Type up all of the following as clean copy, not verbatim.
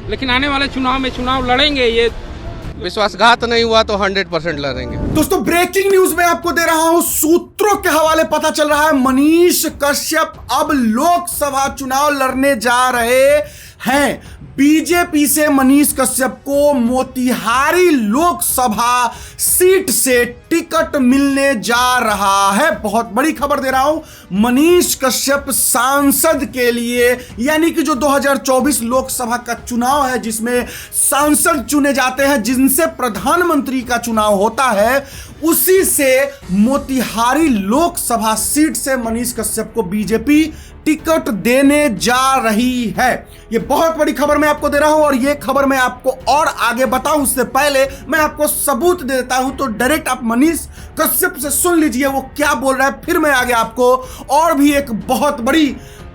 लेकिन आने वाले चुनाव में चुनाव लड़ेंगे, ये विश्वासघात नहीं हुआ तो 100% लड़ेंगे। दोस्तों ब्रेकिंग न्यूज में आपको दे रहा हूं, सूत्रों के हवाले पता चल रहा है मनीष कश्यप अब लोकसभा चुनाव लड़ने जा रहे हैं। बीजेपी से मनीष कश्यप को मोतिहारी लोकसभा सीट से टिकट मिलने जा रहा है। बहुत बड़ी खबर दे रहा हूं, मनीष कश्यप सांसद के लिए, यानी कि जो 2024 लोकसभा का चुनाव है जिसमें सांसद चुने जाते हैं, जिनसे प्रधानमंत्री का चुनाव होता है, उसी से मोतिहारी लोकसभा सीट से मनीष कश्यप को बीजेपी टिकट देने जा रही है। यह बहुत बड़ी खबर मैं आपको दे रहा हूं और यह खबर मैं आपको और आगे बताऊं उससे पहले मैं आपको सबूत दे देता हूं, तो डायरेक्ट आप मनीष कश्यप से सुन लीजिए वो क्या बोल रहा है, फिर मैं आगे आपको और भी एक बहुत बड़ी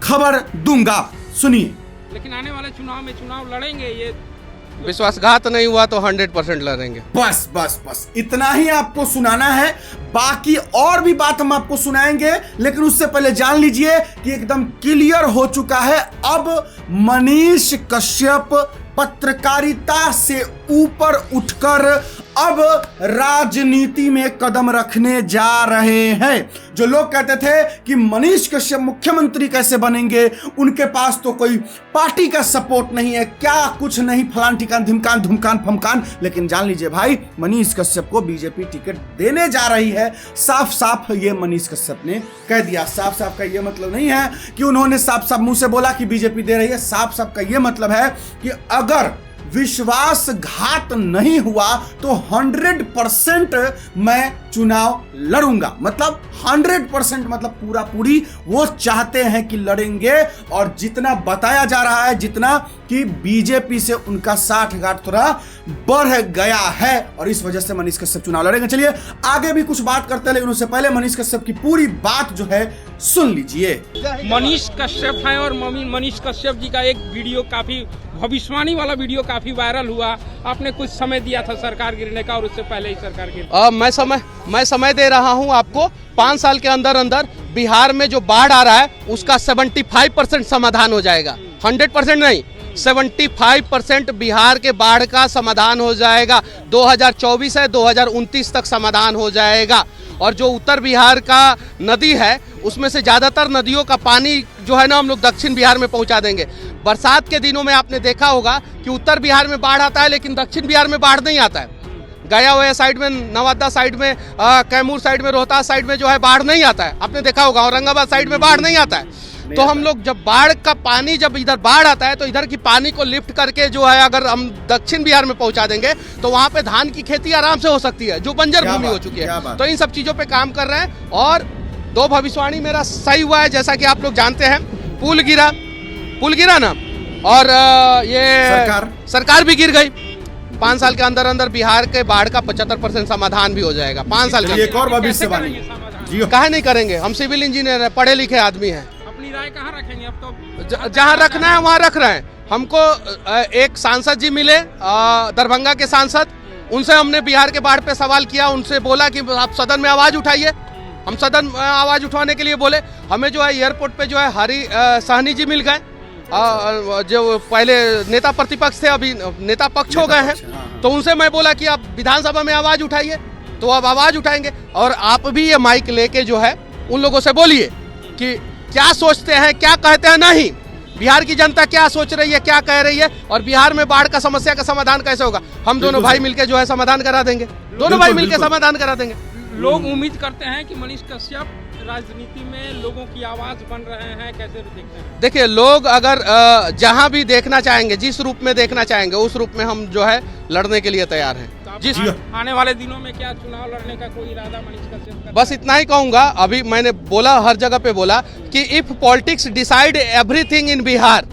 खबर दूंगा। सुनिए। लेकिन आने वाले चुनाव में चुनाव लड़ेंगे, ये विश्वासघात नहीं हुआ तो 100% लड़ेंगे। बस बस बस इतना ही आपको सुनाना है, बाकी और भी बात हम आपको सुनाएंगे, लेकिन उससे पहले जान लीजिए कि एकदम क्लियर हो चुका है, अब मनीष कश्यप पत्रकारिता से ऊपर उठकर अब राजनीति में कदम रखने जा रहे हैं। जो लोग कहते थे कि मनीष कश्यप मुख्यमंत्री कैसे बनेंगे, उनके पास तो कोई पार्टी का सपोर्ट नहीं है, क्या कुछ नहीं, फलान ठिकान धिमकान धुमकान फमकान, लेकिन जान लीजिए भाई मनीष कश्यप को बीजेपी टिकट देने जा रही है। साफ साफ ये मनीष कश्यप ने कह दिया। साफ साफ का ये मतलब नहीं है कि उन्होंने साफ साफ मुंह से बोला कि बीजेपी दे रही है, साफ साफ का ये मतलब है कि अगर विश्वासघात नहीं हुआ तो 100% मैं चुनाव लड़ूंगा। मतलब 100% मतलब पूरा पूरी वो चाहते हैं कि लड़ेंगे, और जितना बताया जा रहा है, जितना कि बीजेपी से उनका 60 थोड़ा बढ़ गया है और इस वजह से मनीष कश्यप चुनाव लड़ेंगे। चलिए आगे भी कुछ बात करते हैं, लेकिन उससे पहले मनीष कश्यप की पूरी बात जो है सुन लीजिए। मनीष कश्यप है और मनीष कश्यप जी का एक वीडियो काफी भविष्यवाणी वाला वीडियो काफी वायरल हुआ। आपने कुछ समय दिया था सरकार गिरने का और उससे पहले ही सरकार गिर मैं समय दे रहा हूं आपको। 5 साल के अंदर अंदर बिहार में जो बाढ़ आ रहा है उसका 75% समाधान हो जाएगा। 100% नहीं, 75% बिहार के बाढ़ का समाधान हो जाएगा। 2024 है, 2029 तक समाधान हो जाएगा। और जो उत्तर बिहार का नदी है उसमें से ज़्यादातर नदियों का पानी जो है ना हम लोग दक्षिण बिहार में पहुंचा देंगे। बरसात के दिनों में आपने देखा होगा कि उत्तर बिहार में बाढ़ आता है लेकिन दक्षिण बिहार में बाढ़ नहीं आता है। गया हुआ साइड में, नवादा साइड में, कैमूर साइड में, रोहतास साइड में जो है बाढ़ नहीं आता है, आपने देखा होगा। औरंगाबाद साइड में बाढ़ नहीं आता है। तो हम लोग जब बाढ़ का पानी, जब इधर बाढ़ आता है तो इधर की पानी को लिफ्ट करके जो है अगर हम दक्षिण बिहार में पहुंचा देंगे तो वहां पे धान की खेती आराम से हो सकती है, जो बंजर भूमि हो चुकी है। तो इन सब चीजों पे काम कर रहे हैं और 2 भविष्यवाणी मेरा सही हुआ है। जैसा कि आप लोग जानते हैं, पुल गिरा ना, और ये सरकार भी गिर गई। 5 साल के अंदर अंदर बिहार के बाढ़ का 75% समाधान भी हो जाएगा। 5 साल के एक और भविष्यवाणी काहे नहीं करेंगे? हम सिविल इंजीनियर है, पढ़े लिखे आदमी हैं। अपनी राय कहाँ रखेंगे? अब तो जहाँ रखना है वहाँ रख रहे हैं। हमको एक सांसद जी मिले, दरभंगा के सांसद, उनसे हमने बिहार के बाढ़ पे सवाल किया। उनसे बोला कि आप सदन में आवाज उठाइए। हम सदन में आवाज उठाने के लिए बोले। हमें जो है एयरपोर्ट पे जो है हरी सहनी जी मिल गए, जो पहले नेता प्रतिपक्ष थे, अभी नेता पक्ष हो गए हैं। तो उनसे मैं बोला कि आप विधानसभा में आवाज उठाइए, तो अब आवाज उठाएंगे। और आप भी ये माइक लेके जो है उन लोगों से बोलिए कि क्या सोचते हैं, क्या कहते हैं। नहीं, बिहार की जनता क्या सोच रही है, क्या कह रही है, और बिहार में बाढ़ का समस्या का समाधान कैसे होगा। हम दोनों भाई मिलकर जो है समाधान करा देंगे। दोनों भाई मिलकर समाधान करा देंगे। लोग उम्मीद करते हैं कि मनीष कश्यप राजनीति में लोगों की आवाज बन रहे हैं, कैसे देखते हैं? देखिए, लोग अगर जहां भी देखना चाहेंगे, जिस रूप में देखना चाहेंगे, उस रूप में हम जो है लड़ने के लिए तैयार हैं। जिस आने वाले दिनों में क्या चुनाव लड़ने का कोई इरादा मनीष कश्यप का? बस इतना ही कहूंगा। अभी मैंने बोला, हर जगह पे बोला कि if politics decide everything in Bihar,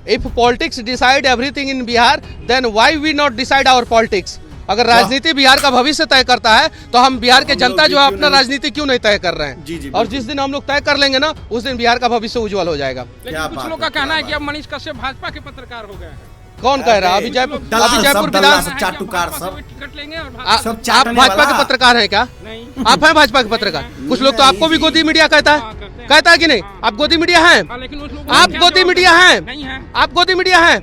if politics decide everything in Bihar, then why we not decide our politics. अगर राजनीति बिहार का भविष्य तय करता है तो हम बिहार के जनता जो है अपना राजनीति क्यों नहीं तय कर रहे हैं? और जिस दिन हम लोग तय कर लेंगे ना, उस दिन बिहार का भविष्य उज्जवल हो जाएगा। लेकिन कुछ लोग का कहना है कि अब मनीष कश्यप भाजपा के पत्रकार हो गए हैं। कौन कह रहा है? अभी जयपुर विधानसभा टिकट लेंगे और आप भाजपा के पत्रकार हैं क्या? नहीं, आप हैं भाजपा के पत्रकार? कुछ लोग तो आपको भी गोदी मीडिया कहता है। कहता है कि नहीं? आप गोदी मीडिया हैं? हाँ, लेकिन उस लोग आप क्या गोदी जवाब मीडिया देते? हैं? नहीं है, आप गोदी मीडिया हैं?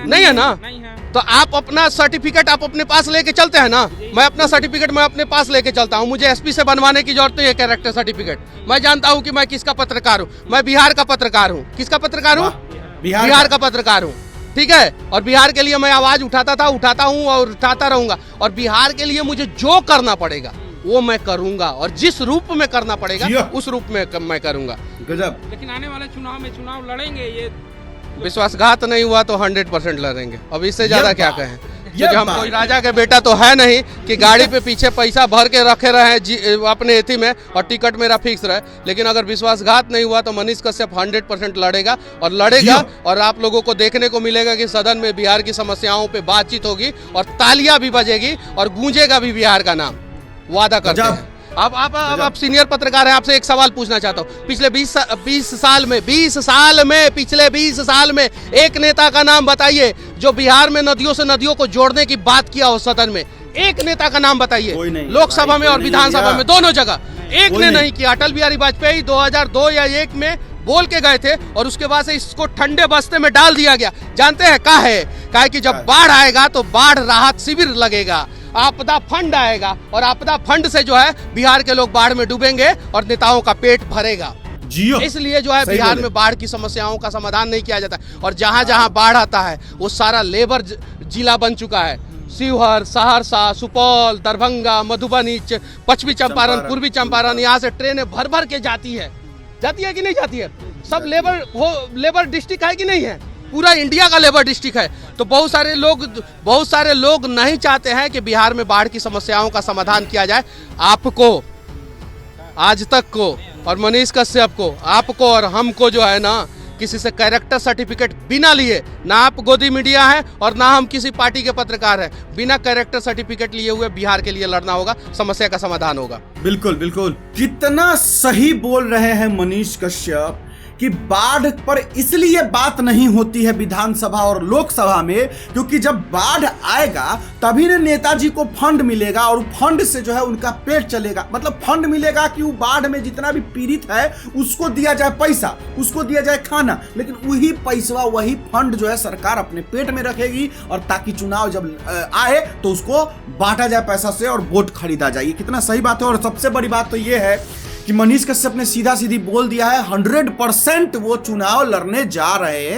नहीं है ना? नहीं है। तो आप अपना सर्टिफिकेट आप अपने पास लेके चलते हैं ना? मैं अपना सर्टिफिकेट मैं अपने पास लेके चलता हूँ। मुझे एसपी से बनवाने की जरूरत नहीं है कैरेक्टर सर्टिफिकेट। मैं जानता हूँ कि मैं किसका पत्रकार हूँ। मैं बिहार का पत्रकार हूँ। किसका पत्रकार हूँ? बिहार का पत्रकार हूँ। ठीक है, और बिहार के लिए मैं आवाज उठाता हूँ और उठाता रहूंगा। और बिहार के लिए मुझे जो करना पड़ेगा वो मैं करूंगा, और जिस रूप में करना पड़ेगा उस रूप में मैं करूंगा। गजब। लेकिन आने वाले चुनाव में चुनाव लड़ेंगे, ये विश्वासघात नहीं हुआ तो 100% लड़ेंगे। अब इससे ज्यादा क्या कहें, ये क्योंकि हम बात। कोई राजा के बेटा तो है नहीं कि गाड़ी पे पीछे पैसा भर के रखे रहे अपने एथी में और टिकट मेरा फिक्स रहे। लेकिन अगर विश्वासघात नहीं हुआ तो मनीष कश्यप 100% लड़ेगा और लड़ेगा। और आप लोगों को देखने को मिलेगा कि सदन में बिहार की समस्याओं पे बातचीत होगी और तालियां भी बजेगी और गूंजेगा भी बिहार का नाम। वादा करते हैं। अब आप सीनियर पत्रकार हैं, आपसे एक सवाल पूछना चाहता हूँ। पिछले 20 साल में पिछले 20 साल में एक नेता का नाम बताइए जो बिहार में नदियों से नदियों को जोड़ने की बात किया हो सदन में। एक नेता का नाम बताइए, लोकसभा में और विधानसभा में, दोनों जगह एक ने नहीं किया। अटल बिहारी वाजपेयी 2002 या 1 में बोल के गए थे और उसके बाद से इसको ठंडे बस्ते में डाल दिया गया। जानते हैं क्या है कि जब बाढ़ आएगा तो बाढ़ राहत शिविर लगेगा, आपदा फंड आएगा और आपदा फंड से जो है बिहार के लोग बाढ़ में डूबेंगे और नेताओं का पेट भरेगा। इसलिए जो है बिहार में बाढ़ की समस्याओं का समाधान नहीं किया जाता। और जहां जहां बाढ़ आता है वो सारा लेबर जिला बन चुका है। शिवहर, सहरसा, सुपौल, दरभंगा, मधुबनी, पश्चिमी चंपारण, पूर्वी चंपारण, यहाँ से ट्रेनें भर भर के जाती है कि नहीं जाती है? सब लेबर डिस्ट्रिक्ट है कि नहीं है? पूरा इंडिया का लेबर डिस्ट्रिक्ट है। तो बहुत सारे लोग नहीं चाहते हैं कि बिहार में बाढ़ की समस्याओं का समाधान किया जाए। आपको, आज तक को और मनीष कश्यप को, आपको और हमको जो है ना, किसी से कैरेक्टर सर्टिफिकेट बिना लिए, ना आप गोदी मीडिया हैं और ना हम किसी पार्टी के पत्रकार हैं, बिना कैरेक्टर सर्टिफिकेट लिए हुए बिहार के लिए लड़ना होगा, समस्या का समाधान होगा। बिल्कुल बिल्कुल। कितना सही बोल रहे हैं मनीष कश्यप कि बाढ़ पर इसलिए बात नहीं होती है विधानसभा और लोकसभा में क्योंकि जब बाढ़ आएगा तभी ना नेताजी को फंड मिलेगा और फंड से जो है उनका पेट चलेगा। मतलब फंड मिलेगा कि वो बाढ़ में जितना भी पीड़ित है उसको दिया जाए पैसा, उसको दिया जाए खाना, लेकिन वही पैसा, वही फंड जो है सरकार अपने पेट में रखेगी और ताकि चुनाव जब आए तो उसको बांटा जाए पैसा से और वोट खरीदा जाए। ये कितना सही बात है। और सबसे बड़ी बात तो ये है कि मनीष कश्यप ने सीधा सीधी बोल दिया है 100% वो चुनाव लड़ने जा रहे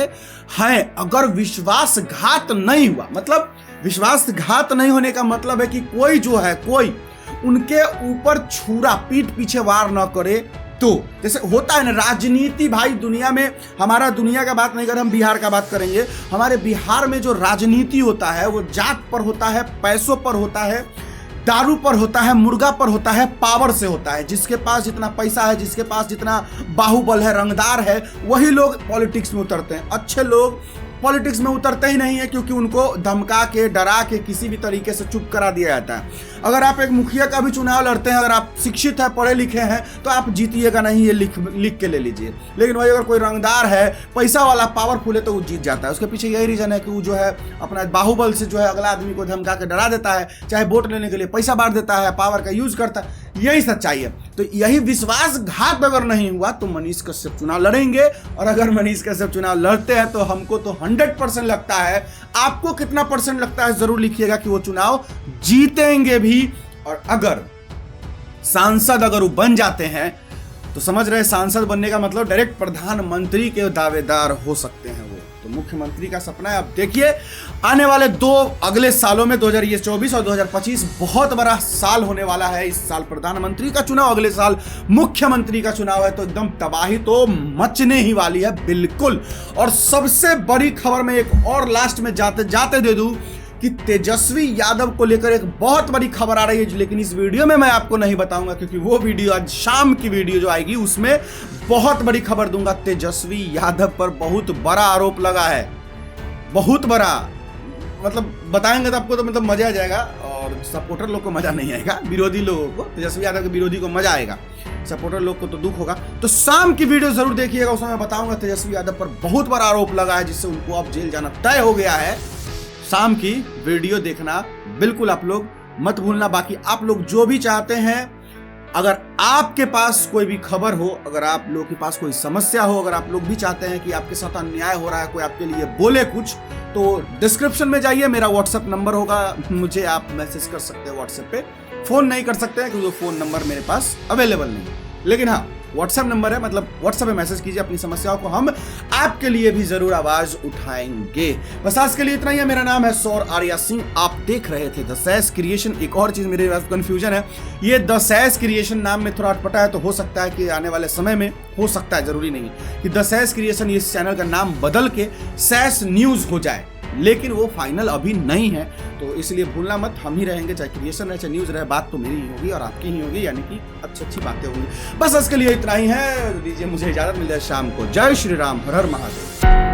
हैं अगर विश्वासघात नहीं हुआ। मतलब विश्वासघात नहीं होने का मतलब है कि कोई जो है कोई उनके ऊपर छुरा, पीठ पीछे वार न करे। तो जैसे होता है ना राजनीति, भाई दुनिया में, हमारा दुनिया का बात नहीं कर, हम बिहार का बात करेंगे। हमारे बिहार में जो राजनीति होता है वो जात पर होता है, पैसों पर होता है, दारू पर होता है, मुर्गा पर होता है, पावर से होता है। जिसके पास जितना पैसा है, जिसके पास जितना बाहुबल है, रंगदार है, वही लोग पॉलिटिक्स में उतरते हैं। अच्छे लोग पॉलिटिक्स में उतरते ही नहीं है क्योंकि उनको धमका के, डरा के, किसी भी तरीके से चुप करा दिया जाता है। अगर आप एक मुखिया का भी चुनाव लड़ते हैं, अगर आप शिक्षित हैं, पढ़े लिखे हैं, तो आप जीतिएगा नहीं, ये लिख के ले लीजिए। लेकिन वही अगर कोई रंगदार है, पैसा वाला, पावरफुल है, तो वो जीत जाता है। उसके पीछे यही रीजन है कि वो जो है अपना बाहुबल से जो है अगला आदमी को धमका के डरा देता है, चाहे वोट लेने के लिए पैसा बांट देता है, पावर का यूज करता है। यही सच्चाई है। तो यही विश्वासघात अगर नहीं हुआ तो मनीष कश्यप चुनाव लड़ेंगे। और अगर मनीष कश्यप चुनाव लड़ते हैं तो हमको तो 100% लगता है। आपको कितना परसेंट लगता है जरूर लिखिएगा कि वो चुनाव जीतेंगे भी। और अगर सांसद अगर वो बन जाते हैं तो समझ रहे, सांसद बनने का मतलब डायरेक्ट प्रधानमंत्री के दावेदार हो सकते हैं वो। तो मुख्यमंत्री का सपना है। अब देखिए आने वाले अगले सालों में 2024 और 2025 बहुत बड़ा साल होने वाला है। इस साल प्रधानमंत्री का चुनाव, अगले साल मुख्यमंत्री का चुनाव है। तो एकदम तबाही तो मचने ही वाली है बिल्कुल। और सबसे बड़ी खबर में एक और लास्ट में जाते जाते दे दूं कि तेजस्वी यादव को लेकर एक बहुत बड़ी खबर आ रही है, लेकिन इस वीडियो में मैं आपको नहीं बताऊंगा क्योंकि वो वीडियो आज शाम की वीडियो जो आएगी उसमें बहुत बड़ी खबर दूंगा। तेजस्वी यादव पर बहुत बड़ा आरोप लगा है, बहुत बड़ा। मतलब बताएंगे तो आपको तो मतलब मजा आ जाएगा और सपोर्टर लोग को मजा नहीं आएगा, विरोधी लोगों को, तेजस्वी यादव के विरोधी को मजा आएगा, सपोर्टर लोग को तो दुख होगा। तो शाम की वीडियो जरूर देखिएगा, उसमें मैं बताऊंगा तेजस्वी यादव पर बहुत बड़ा आरोप लगा है जिससे उनको अब जेल जाना तय हो गया है। शाम की वीडियो देखना बिल्कुल आप लोग मत भूलना। बाकी आप लोग जो भी चाहते हैं अगर आपके पास कोई भी खबर हो, अगर आप लोगों के पास कोई समस्या हो, अगर आप लोग भी चाहते हैं कि आपके साथ अन्याय हो रहा है, कोई आपके लिए बोले कुछ, तो डिस्क्रिप्शन में जाइए, मेरा व्हाट्सएप नंबर होगा, मुझे आप मैसेज कर सकते हैं व्हाट्सएप पे। फोन नहीं कर सकते हैं क्योंकि फोन नंबर मेरे पास अवेलेबल नहीं है, लेकिन हाँ व्हाट्सएप नंबर है, मतलब व्हाट्सएप पे मैसेज कीजिए अपनी समस्याओं को, हम आपके लिए भी जरूर आवाज उठाएंगे। बस आज के लिए इतना ही है। मेरा नाम है सौर आर्या सिंह, आप देख रहे थे द सैस क्रिएशन। एक और चीज मेरे पास कंफ्यूजन है, ये द सैस क्रिएशन नाम में थोड़ा अटपटा है, तो हो सकता है कि आने वाले समय में, हो सकता है जरूरी नहीं कि द सैस क्रिएशन इस चैनल का नाम बदल के सैस न्यूज हो जाए, लेकिन वो फाइनल अभी नहीं है, तो इसलिए भूलना मत, हम ही रहेंगे, चाहे क्रिएशन रहे चाहे न्यूज रहे, बात तो मेरी ही होगी और आपकी ही होगी, यानी कि अच्छी बातें होंगी। बस आज के लिए इतना ही है, दीजिए मुझे इजाजत, मिल जाए शाम को। जय श्री राम, हर हर महादेव।